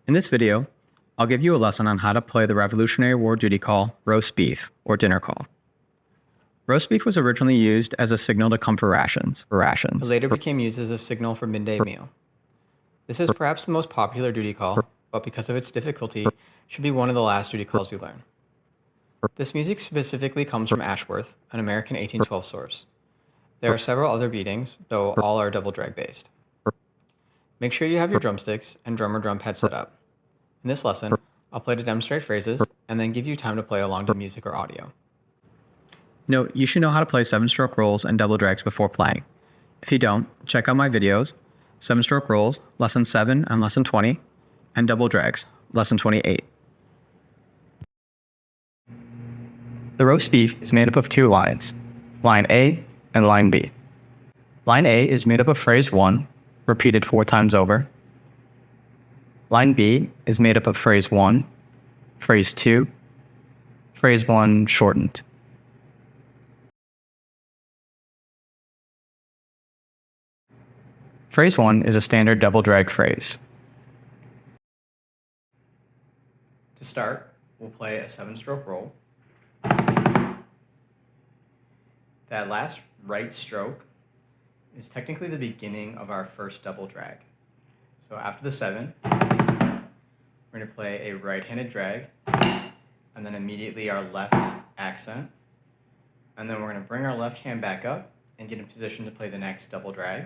In this video, I'll give you a lesson on how to play the Revolutionary War duty call, roast beef, or dinner call. Roast beef was originally used as a signal to come for rations. It later became used as a signal for midday meal. This is perhaps the most popular duty call, but because of its difficulty, should be one of the last duty calls you learn. This music specifically comes from Ashworth, an American 1812 source. There are several other beatings, though all are double drag based. Make sure you have your drumsticks and drummer drum pad set up. In this lesson, I'll play to demonstrate phrases and then give you time to play along to music or audio. Note, you should know how to play 7-stroke rolls and double drags before playing. If you don't, check out my videos, 7-stroke rolls, lesson 7 and lesson 20, and double drags, lesson 28. The roast beef is made up of 2 lines, line A and line B. Line A is made up of phrase 1, repeated 4 times over. Line B is made up of phrase 1, phrase 2, phrase 1 shortened. Phrase 1 is a standard double drag phrase. To start, we'll play a 7-stroke roll. That last right stroke is technically the beginning of our first double drag. So after the 7, we're going to play a right-handed drag, and then immediately our left accent, and then we're going to bring our left hand back up and get in position to play the next double drag.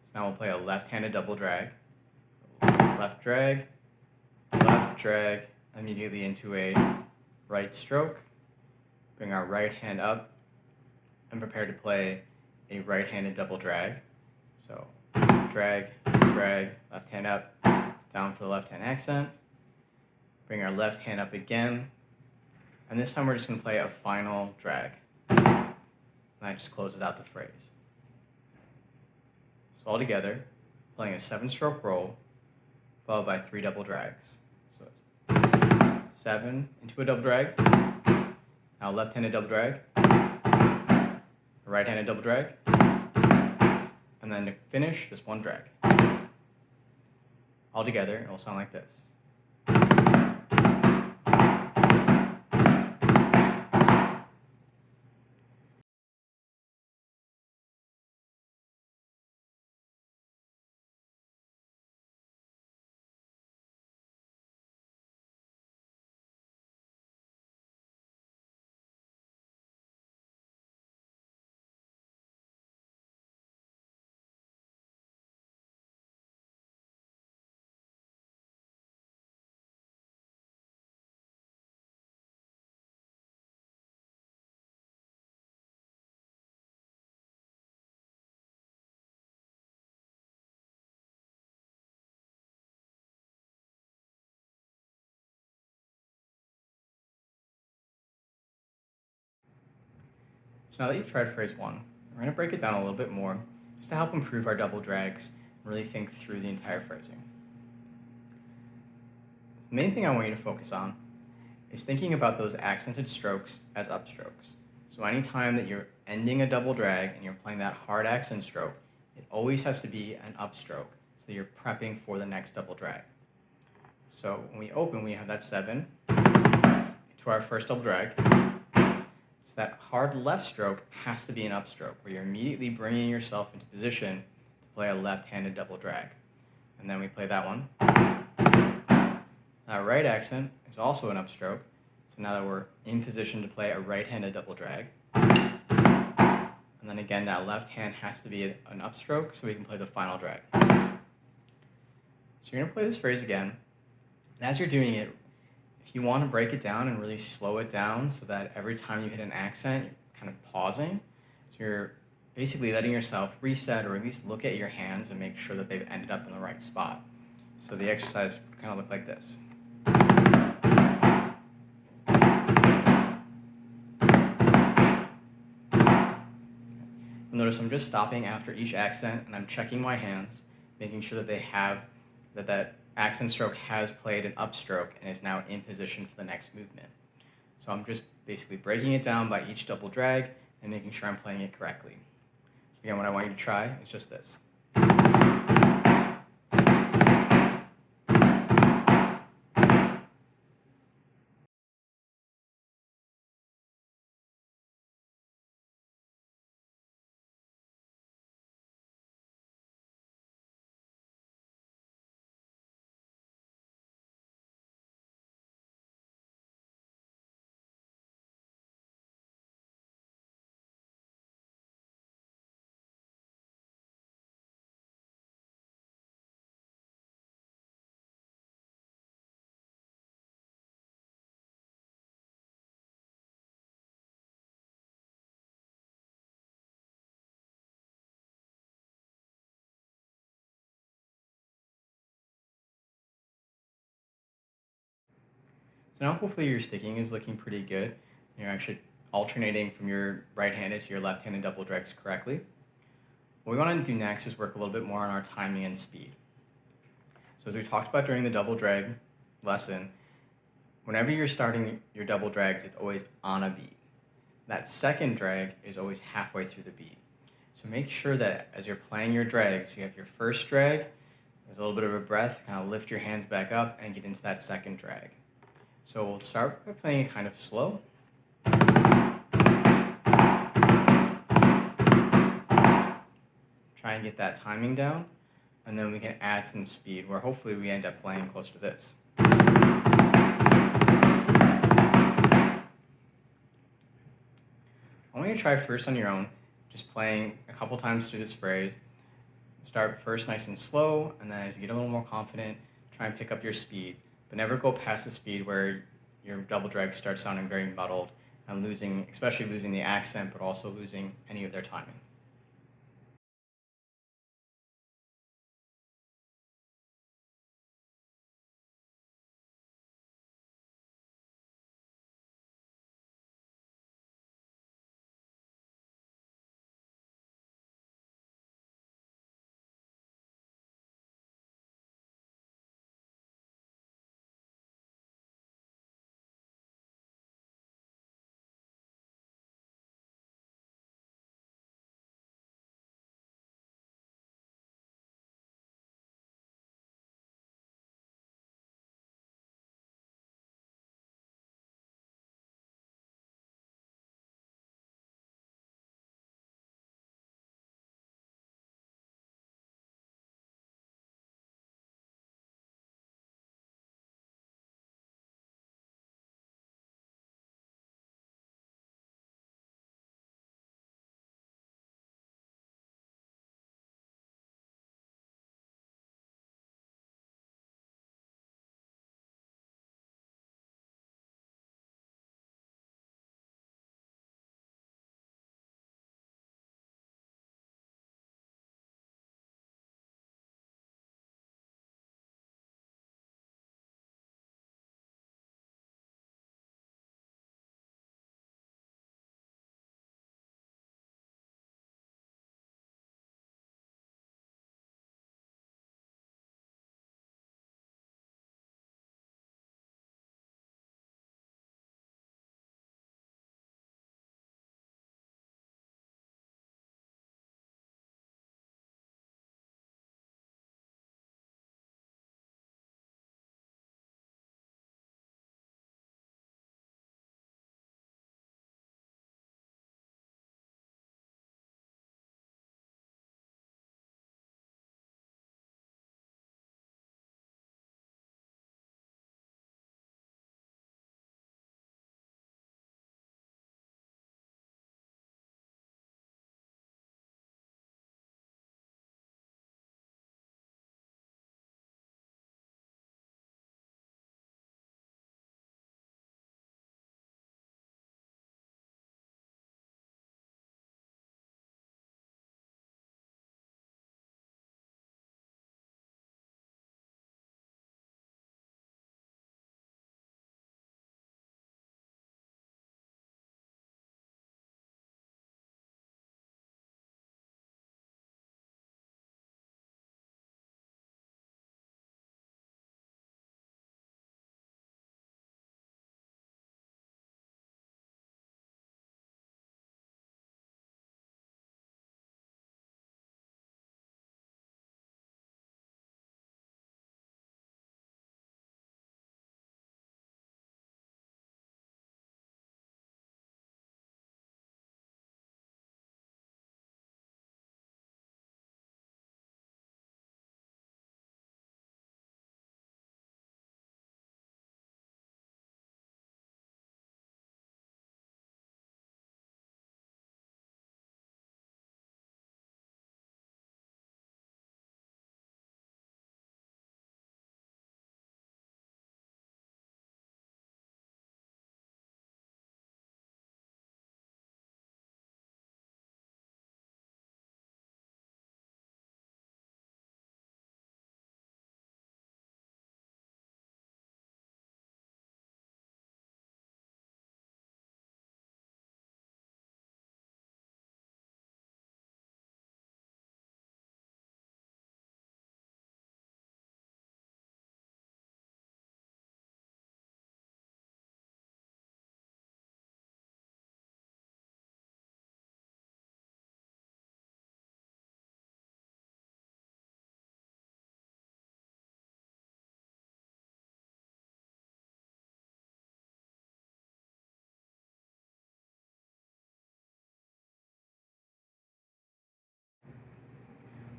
So now we'll play a left-handed double drag, left drag, immediately into a right stroke, bring our right hand up, and prepare to play a right-handed double drag. So drag, drag, left hand up, down for the left hand accent, bring our left hand up again, and this time we're just going to play a final drag. And that just closes out the phrase. So all together, playing a 7-stroke roll, followed by 3 double drags. So it's 7 into a double drag, now left-handed double drag, a right-handed double drag, and then to finish, just 1 drag. All together, it will sound like this. So now that you've tried phrase 1, we're going to break it down a little bit more just to help improve our double drags and really think through the entire phrasing. The main thing I want you to focus on is thinking about those accented strokes as upstrokes. So anytime that you're ending a double drag and you're playing that hard accent stroke, it always has to be an upstroke, so you're prepping for the next double drag. So when we open, we have that 7 to our first double drag. So that hard left stroke has to be an upstroke, where you're immediately bringing yourself into position to play a left-handed double drag. And then we play that one. That right accent is also an upstroke, so now that we're in position to play a right-handed double drag. And then again, that left hand has to be an upstroke, so we can play the final drag. So you're going to play this phrase again, and as you're doing it, if you want to break it down and really slow it down so that every time you hit an accent, you're kind of pausing. So you're basically letting yourself reset or at least look at your hands and make sure that they've ended up in the right spot. So the exercise kind of look like this. You'll notice I'm just stopping after each accent and I'm checking my hands, making sure that they have that accent stroke has played an upstroke and is now in position for the next movement. So I'm just basically breaking it down by each double drag and making sure I'm playing it correctly. So again, what I want you to try is just this. So now hopefully your sticking is looking pretty good. You're actually alternating from your right-handed to your left-handed double drags correctly. What we want to do next is work a little bit more on our timing and speed. So as we talked about during the double drag lesson, whenever you're starting your double drags, it's always on a beat. That second drag is always halfway through the beat. So make sure that as you're playing your drags, you have your first drag, there's a little bit of a breath, kind of lift your hands back up and get into that second drag. So we'll start by playing it kind of slow. Try and get that timing down, and then we can add some speed where hopefully we end up playing close to this. I want you to try first on your own, just playing a couple times through this phrase. Start first nice and slow, and then as you get a little more confident, try and pick up your speed, but never go past the speed where your double drag starts sounding very muddled and especially losing the accent, but also losing any of their timing.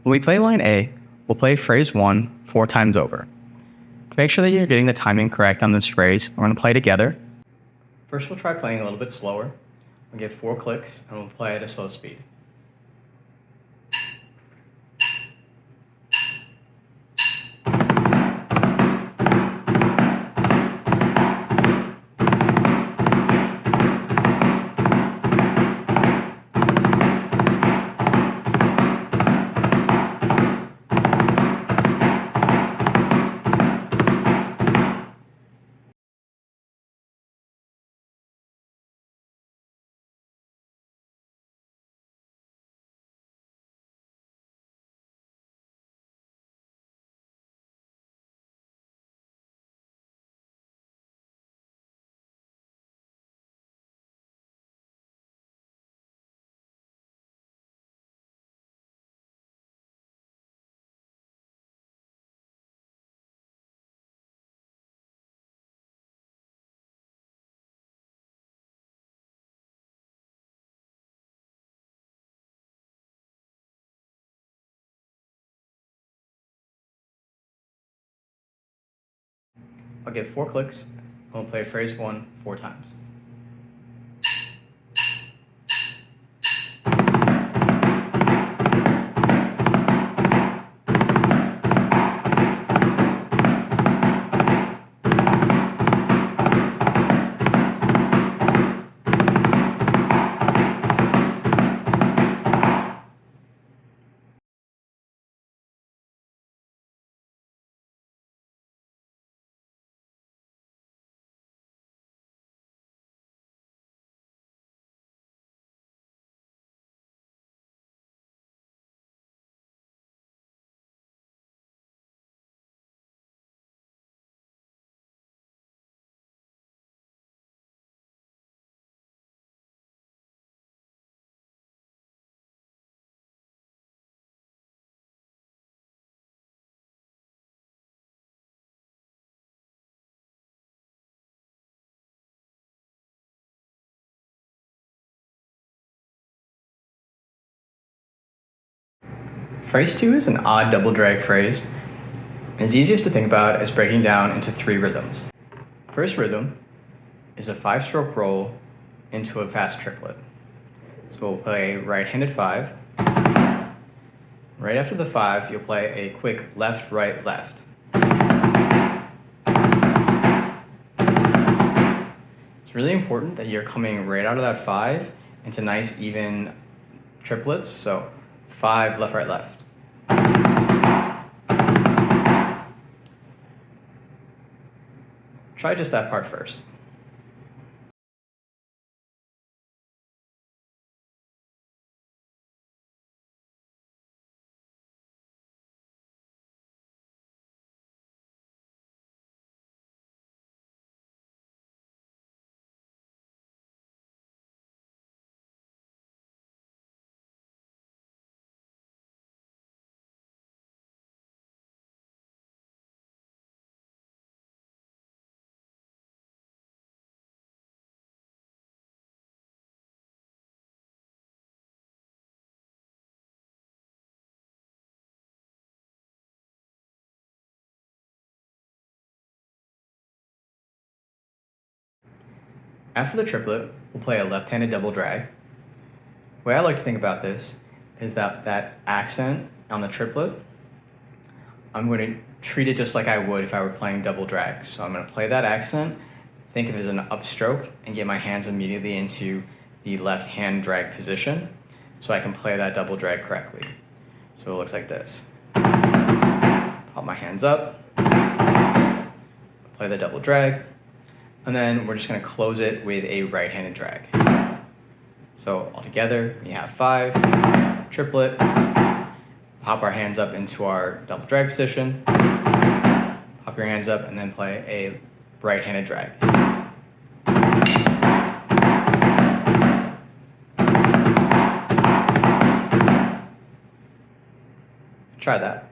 When we play line A, we'll play phrase 1 4 times over. To make sure that you're getting the timing correct on this phrase, we're going to play together. First, we'll try playing a little bit slower. We'll give 4 clicks, and we'll play at a slow speed. I'll give 4 clicks, and we'll play phrase 1 4 times. Phrase 2 is an odd double drag phrase, and it's easiest to think about as breaking down into 3 rhythms. First rhythm is a 5-stroke roll into a fast triplet. So we'll play right-handed 5. Right after the 5, you'll play a quick left, right, left. It's really important that you're coming right out of that 5 into nice even triplets, so 5, left, right, left. Try just that part first. After the triplet, we'll play a left-handed double drag. The way I like to think about this is that accent on the triplet, I'm going to treat it just like I would if I were playing double drag. So I'm going to play that accent, think of it as an upstroke, and get my hands immediately into the left hand drag position so I can play that double drag correctly. So it looks like this. Pop my hands up, play the double drag, and then we're just going to close it with a right-handed drag. So all together, we have 5, triplet, pop our hands up into our double drag position, pop your hands up, and then play a right-handed drag. Try that.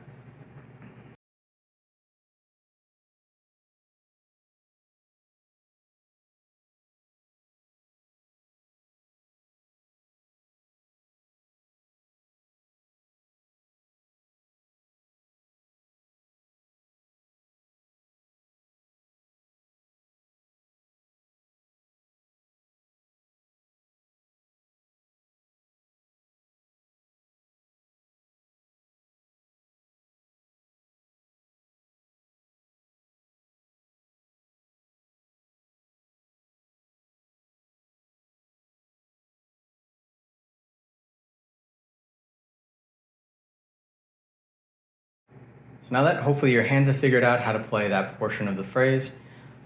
So now that hopefully your hands have figured out how to play that portion of the phrase,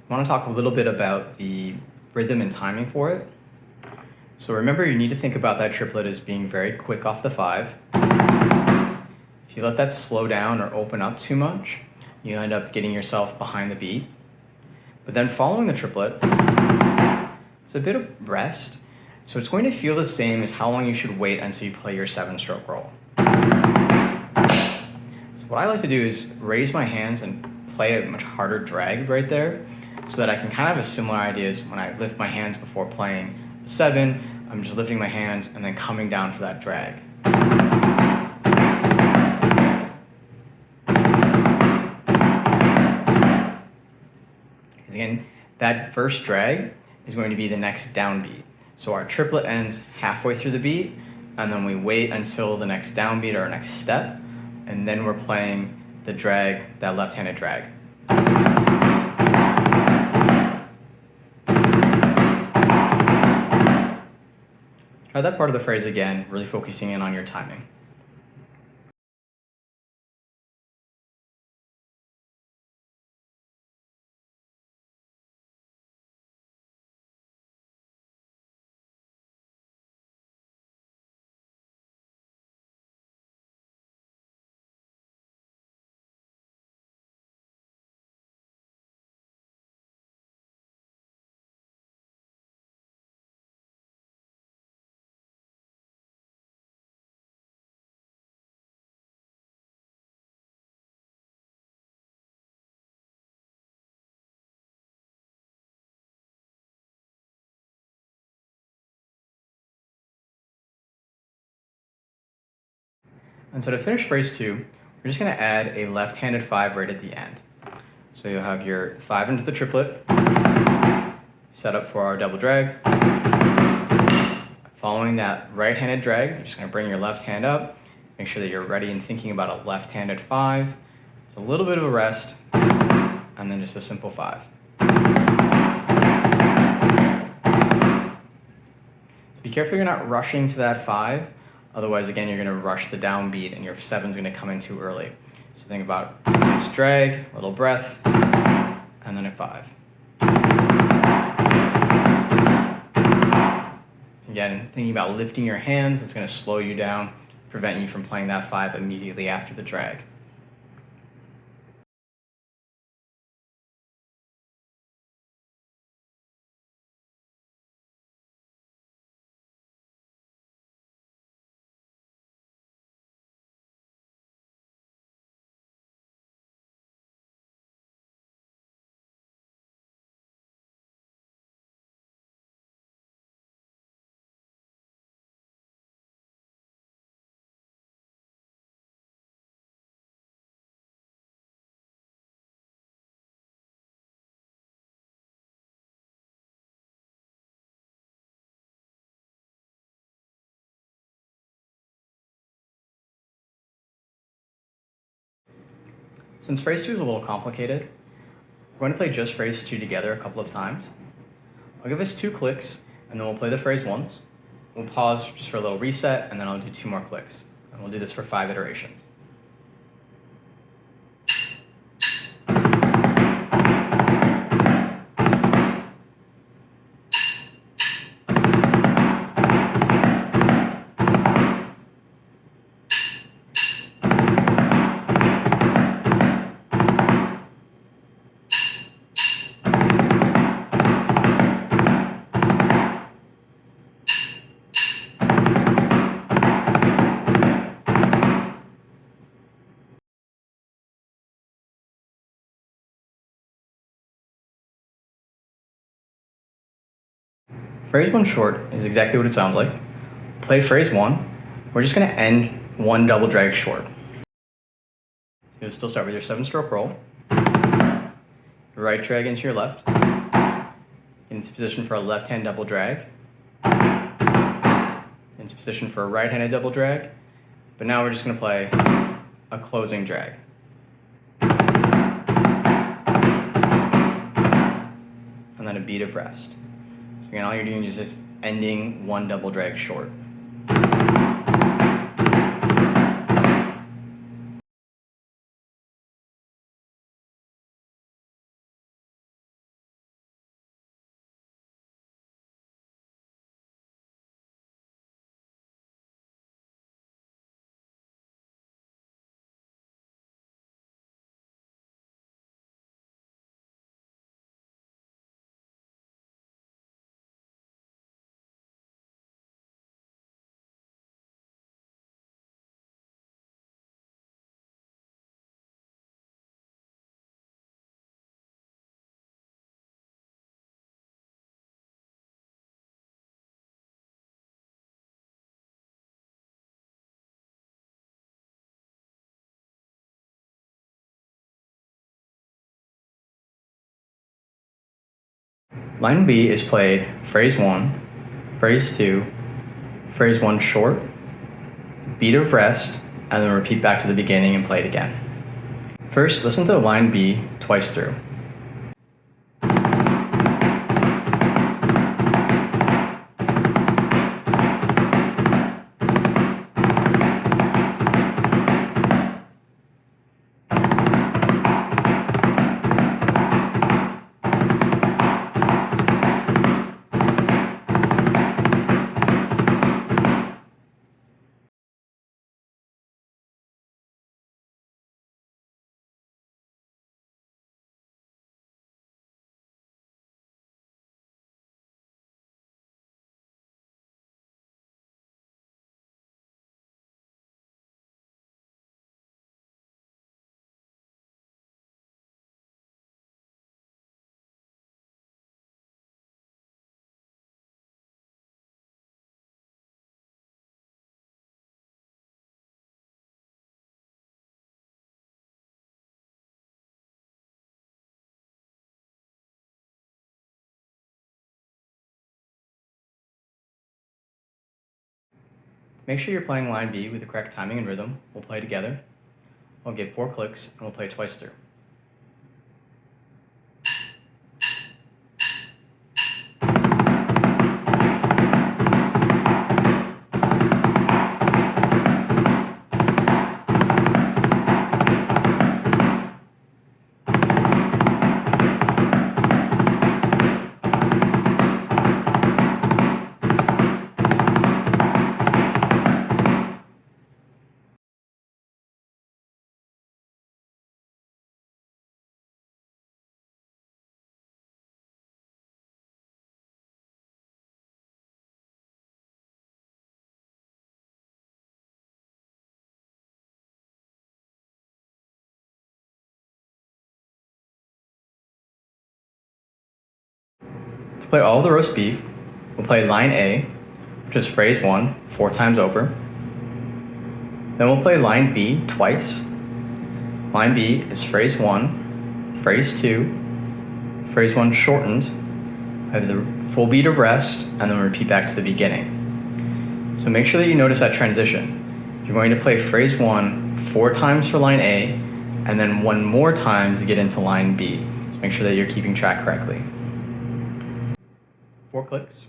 I want to talk a little bit about the rhythm and timing for it. So remember, you need to think about that triplet as being very quick off the 5. If you let that slow down or open up too much, you end up getting yourself behind the beat. But then following the triplet, it's a bit of rest. So it's going to feel the same as how long you should wait until you play your 7-stroke roll. So what I like to do is raise my hands and play a much harder drag right there, so that I can kind of have a similar idea as when I lift my hands before playing 7, I'm just lifting my hands and then coming down for that drag. Again, that first drag is going to be the next downbeat. So our triplet ends halfway through the beat, and then we wait until the next downbeat or our next step, and then we're playing the drag, that left-handed drag. Try that part of the phrase again, really focusing in on your timing. And so to finish phrase 2, we're just going to add a left-handed 5 right at the end. So you'll have your 5 into the triplet, set up for our double drag. Following that right-handed drag, you're just going to bring your left hand up, make sure that you're ready and thinking about a left-handed 5. It's a little bit of a rest, and then just a simple 5. So be careful you're not rushing to that 5. Otherwise, again, you're going to rush the downbeat and your 7's going to come in too early. So think about nice drag, little breath, and then a 5. Again, thinking about lifting your hands, it's going to slow you down, prevent you from playing that 5 immediately after the drag. Since phrase 2 is a little complicated, we're going to play just phrase 2 together a couple of times. I'll give us 2 clicks, and then we'll play the phrase once. We'll pause just for a little reset, and then I'll do 2 more clicks. And we'll do this for 5 iterations. Phrase 1 short is exactly what it sounds like. Play phrase 1. We're just going to end 1 double drag short. So you'll still start with your 7-stroke roll. Right drag into your left. Into position for a left-hand double drag. Into position for a right-handed double drag. But now we're just going to play a closing drag. And then a beat of rest. So again, all you're doing is just ending 1 double drag short. Line B is played phrase 1, phrase 2, phrase 1 short, beat of rest, and then repeat back to the beginning and play it again. First, listen to line B twice through. Make sure you're playing line B with the correct timing and rhythm. We'll play together. I'll give 4 clicks and we'll play twice through. To play all of the roast beef, we'll play line A, which is phrase 1, 4 times over. Then we'll play line B twice. Line B is phrase 1, phrase 2, phrase 1 shortened, have the full beat of rest, and then repeat back to the beginning. So make sure that you notice that transition. You're going to play phrase 1 4 times for line A, and then 1 more time to get into line B. So make sure that you're keeping track correctly. 4 clicks.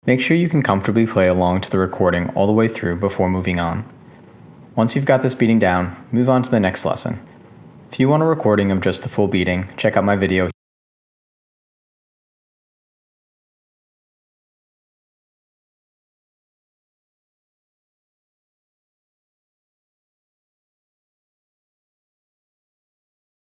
Make sure you can comfortably play along to the recording all the way through before moving on. Once you've got this beating down, move on to the next lesson. If you want a recording of just the full beating, check out my video